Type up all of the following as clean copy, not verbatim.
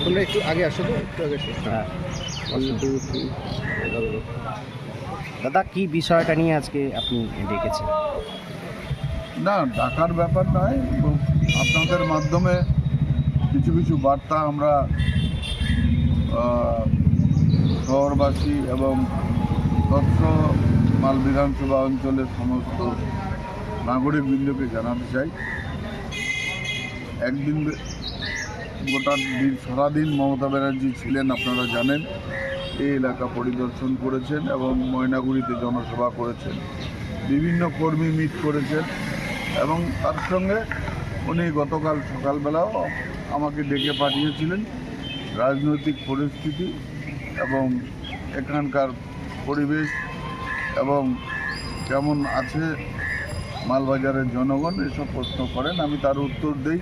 তোমরা একটু আগে আসো তো, একটু আগে আসো। হ্যাঁ, দাদা কি বিষয়টা নিয়ে আজকে আপনি ডেকেছেন? না, ডাকার ব্যাপার নয়, আপনাদের মাধ্যমে কিছু কিছু বার্তা আমরা শহরবাসী এবং তথ্য মাল বিধানসভা অঞ্চলের সমস্ত নাগরিকবৃন্দকে জানাতে চাই। একদিন গোটা দিন সারাদিন মমতা ব্যানার্জি ছিলেন, আপনারা জানেন। এই এলাকা পরিদর্শন করেছেন এবং ময়নাগুড়িতে জনসভা করেছেন, বিভিন্ন কর্মী মিট করেছেন এবং তার সঙ্গে উনি গতকাল সকালবেলাও আমাকে ডেকে পাঠিয়েছিলেন রাজনৈতিক পরিস্থিতি এবং এখানকার পরিবেশ এবং কেমন আছে মালবাজারের জনগণ, এসব প্রশ্ন করেন। আমি তার উত্তর দিই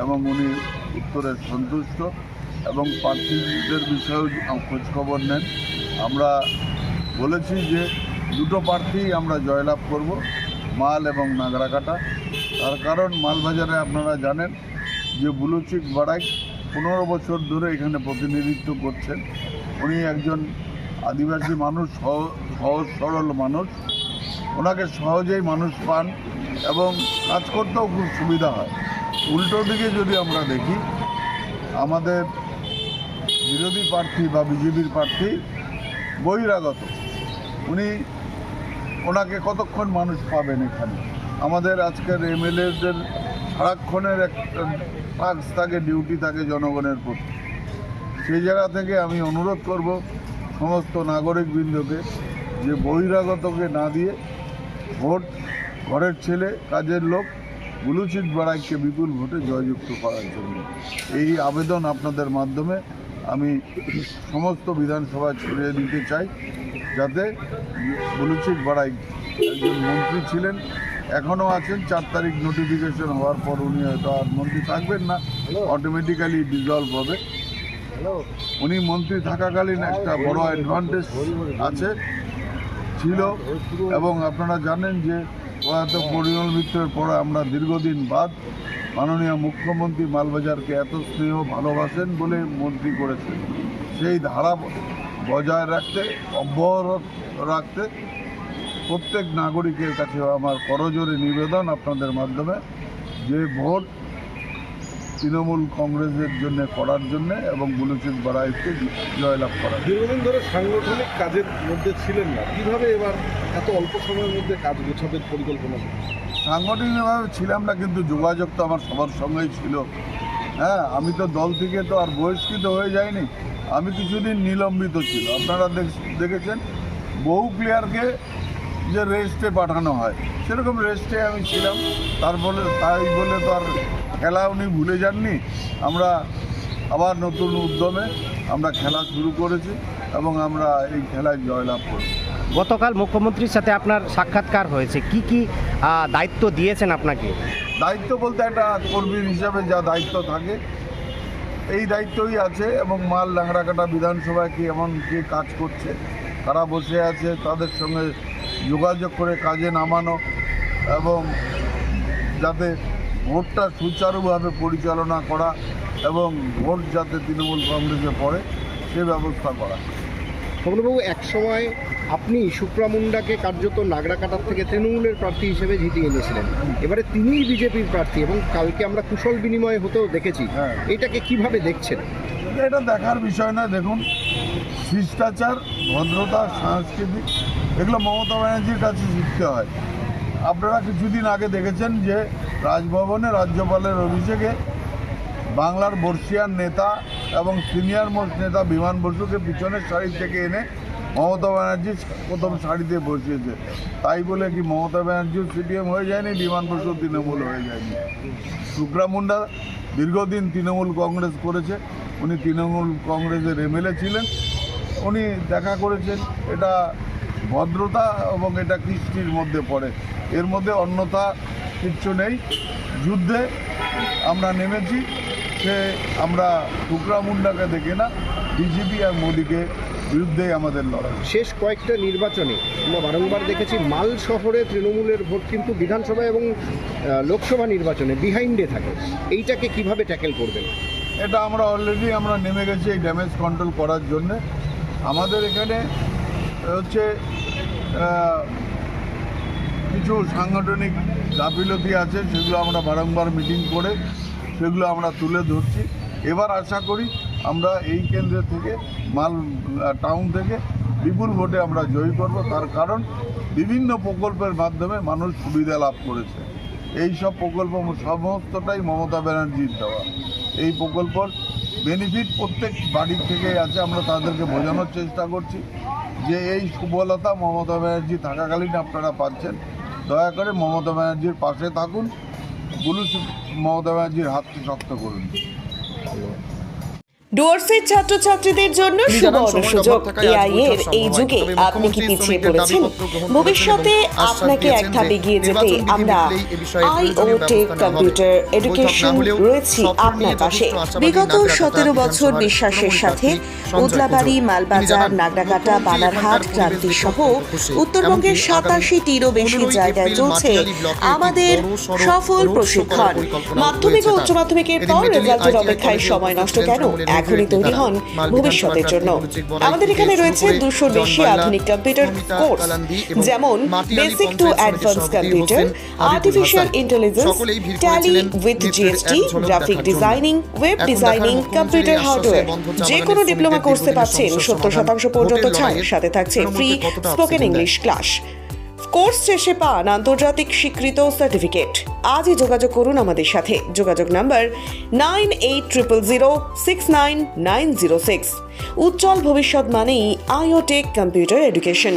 এবং উনি উত্তরে সন্তুষ্ট এবং প্রার্থীদের বিষয়েও খোঁজখবর নেন। আমরা বলেছি যে দুটো প্রার্থী আমরা জয়লাভ করব, মাল এবং নাগরাকাটা। তার কারণ মালবাজারে আপনারা জানেন যে বুলুচিক বাড়াই 15 বছর ধরে এখানে প্রতিনিধিত্ব করছেন। উনি একজন আদিবাসী মানুষ, সহজ সরল মানুষ। ওনাকে সহজেই মানুষ পান এবং কাজ করতেও খুব সুবিধা হয়। উল্টো দিকে যদি আমরা দেখি, আমাদের বিরোধী প্রার্থী বা বিজেপির প্রার্থী বহিরাগত, ওনাকে কতক্ষণ মানুষ পাবেন এখানে? আমাদের আজকের এমএলএদের সারাক্ষণের একটা টাস্ক থাকে, ডিউটি থাকে জনগণের প্রতি। সেই জায়গা থেকে আমি অনুরোধ করব সমস্ত নাগরিকবৃন্দকে যে বহিরাগতকে না দিয়ে ভোট ঘরের ছেলে, কাজের লোক বুলুচিত বাড়াইকে বিপুল ভোটে জয়যুক্ত করার জন্য এই আবেদন আপনাদের মাধ্যমে আমি সমস্ত বিধানসভায় ছড়িয়ে দিতে চাই, যাতে বুলুচিত বাড়াই একজন মন্ত্রী ছিলেন, এখনও আছেন। 4 তারিখ নোটিফিকেশন হওয়ার পর উনি হয়তো আর মন্ত্রী থাকবেন না, অটোমেটিক্যালি ডিজলভ হবে। উনি মন্ত্রী থাকাকালীন একটা বড় অ্যাডভান্টেজ ছিল এবং আপনারা জানেন যে প্রয়াত পরিমল মিত্রের পরে আমরা দীর্ঘদিন বাদ মাননীয় মুখ্যমন্ত্রী মালবাজারকে এত স্নেহ ভালোবাসেন বলে মন্ত্রী করেছেন। সেই ধারা বজায় রাখতে, অব্যাহত রাখতে প্রত্যেক নাগরিকের কাছে আমার করজোরে নিবেদন আপনাদের মাধ্যমে যে ভোট তৃণমূল কংগ্রেসের জন্য করার জন্য এবং বুলুচিত বাড়াইকে জয়লাভ করার। দীর্ঘদিন ধরে সাংগঠনিক কাজের মধ্যে ছিলেন না, কিভাবে এবার এত অল্প সময়ের মধ্যে কাজ গোছাবের পরিকল্পনা? সাংগঠনিকভাবে ছিলাম না, কিন্তু যোগাযোগ তো আমার সবার সঙ্গেই ছিল। হ্যাঁ, আমি তো দল থেকে তো আর বহিষ্কৃত হয়ে যাইনি। আমি কিছুদিন নিলম্বিত ছিল, আপনারা দেখেছেন। বহু প্লেয়ারকে যে রেস্টে পাঠানো হয়, সেরকম রেস্টে আমি ছিলাম। তাই বলে তো আর খেলা উনি ভুলে যাননি। আমরা আবার নতুন উদ্যমে আমরা খেলা শুরু করেছি এবং আমরা এই খেলায় জয়লাভ করি। গতকাল মুখ্যমন্ত্রীর সাথে আপনার সাক্ষাৎকার হয়েছে, কি কি দায়িত্ব দিয়েছেন আপনাকে? দায়িত্ব বলতে একটা কর্মীর হিসাবে যা দায়িত্ব থাকে এই দায়িত্বই আছে এবং মাল লাংড়াকাটা বিধানসভায় কি এমন কে কাজ করছে, তারা বসে আছে, তাদের সঙ্গে যোগাযোগ করে কাজে নামানো এবং যাতে ভোটটা সুচারুভাবে পরিচালনা করা এবং ভোট যাতে তৃণমূল কংগ্রেসে পড়ে সে ব্যবস্থা করা। খবরবাবু, এক সময় আপনি শুক্রা মুন্ডাকে কার্যত নাগরাকাটার থেকে তৃণমূলের প্রার্থী হিসেবে জিতিয়ে এনেছিলেন, এবারে তিনিই বিজেপির প্রার্থী এবং কালকে আমরা কুশল বিনিময় হতেও দেখেছি। হ্যাঁ, এটাকে কিভাবে দেখছেন? এটা দেখার বিষয় না। দেখুন, শিষ্টাচার, ভদ্রতা, সংস্কৃতি এগুলো মমতা ব্যানার্জির কাছে শিখতে হয়। আপনারা কিছুদিন আগে দেখেছেন যে রাজভবনে রাজ্যপালের অভিষেকে বাংলার বর্ষিয়ান নেতা এবং সিনিয়র মোস্ট নেতা বিমান বসুকে পিছনের সারি থেকে এনে মমতা ব্যানার্জি প্রথম সারিতে বসিয়েছে। তাই বলে কি মমতা ব্যানার্জিও সিপিএম হয়ে যায়নি, বিমান বসু তৃণমূল হয়ে যায়নি? শুক্রা মুন্ডা দীর্ঘদিন তৃণমূল কংগ্রেস করেছে, উনি তৃণমূল কংগ্রেসের এমএলএ ছিলেন, উনি দেখা করেছেন। এটা ভদ্রতা এবং এটা কৃষ্টির মধ্যে পড়ে, এর মধ্যে অন্যথা কিচ্ছু নেই। যুদ্ধে আমরা নেমেছি, সে আমরা শুক্রা মুন্ডাকে দেখে না, বিজেপি আর মোদীকে বিরুদ্ধেই আমাদের লড়াই। শেষ কয়েকটা নির্বাচনে আমরা বারংবার দেখেছি মাল শহরে তৃণমূলের ভোট কিন্তু বিধানসভা এবং লোকসভা নির্বাচনে বিহাইন্ডে থাকে। এইটাকে কিভাবে ট্যাকেল করবেন? এটা আমরা অলরেডি নেমে গেছি এই ড্যামেজ কন্ট্রোল করার জন্যে। আমাদের এখানে হচ্ছে কিছু সাংগঠনিক গাফিলতি আছে, সেগুলো আমরা বারংবার মিটিং করে সেগুলো আমরা তুলে ধরছি। এবার আশা করি আমরা এই কেন্দ্র থেকে টাউন থেকে বিপুল ভোটে আমরা জয়ী করব। তার কারণ বিভিন্ন প্রকল্পের মাধ্যমে মানুষ সুবিধা লাভ করেছে। এই সব প্রকল্প সমস্তটাই মমতা ব্যানার্জির দেওয়া। এই প্রকল্পর বেনিফিট প্রত্যেক বাড়ির থেকেই আছে। আমরা তাদেরকে বোঝানোর চেষ্টা করছি যে এই সুফলতা মমতা ব্যানার্জি থাকাকালীন আপনারা পাচ্ছেন। দয়া করে মমতা ব্যানার্জির পাশে থাকুন, মমতা ব্যানার্জির হাতকে শক্ত করুন। ডুয়ার্সের ছাত্রছাত্রীদের জন্য সুবর্ণ সুযোগ। এআই এর এই যুগে আপনি কি পিছিয়ে পড়েছেন? ভবিষ্যতে আপনাকে এক ধাপ এগিয়ে যেতে আমরা আইওটেক কম্পিউটার এডুকেশন রয়েছি আপনার পাশে। বিগত 17 বছর বিশ্বাসের সাথে উদলাবাড়ি, মালবাজার, নাগরাকাটা, বানারহাট, ক্রান্তি সহ উত্তরবঙ্গের 87টিরও বেশি জায়গায় চলছে আমাদের সফল প্রশিক্ষণ। মাধ্যমিক ও উচ্চ মাধ্যমিকের পর রেজাল্টের অপেক্ষায় সময় নষ্ট কেন? এখনই তৈরি হন ভবিষ্যতের জন্য। আমাদের এখানে রয়েছে 200-র বেশি আধুনিক কম্পিউটার কোর্স, যেমন basic to advance computer, artificial intelligence, tally with GST, graphic designing, web designing, computer hardware. যে কোনো ডিপ্লোমা কোর্সে পাচ্ছেন 70% পর্যন্ত ছাড়, সাথে থাকছে free spoken English class. Course শেষে পান আন্তর্জাতিক স্বীকৃত সার্টিফিকেট। আজই যোগাযোগ করুন আমাদের সাথে। যোগাযোগ নাম্বার 9800069906। উজ্জ্বল ভবিষ্যৎ মানেই আইওটেক কম্পিউটার এডুকেশন।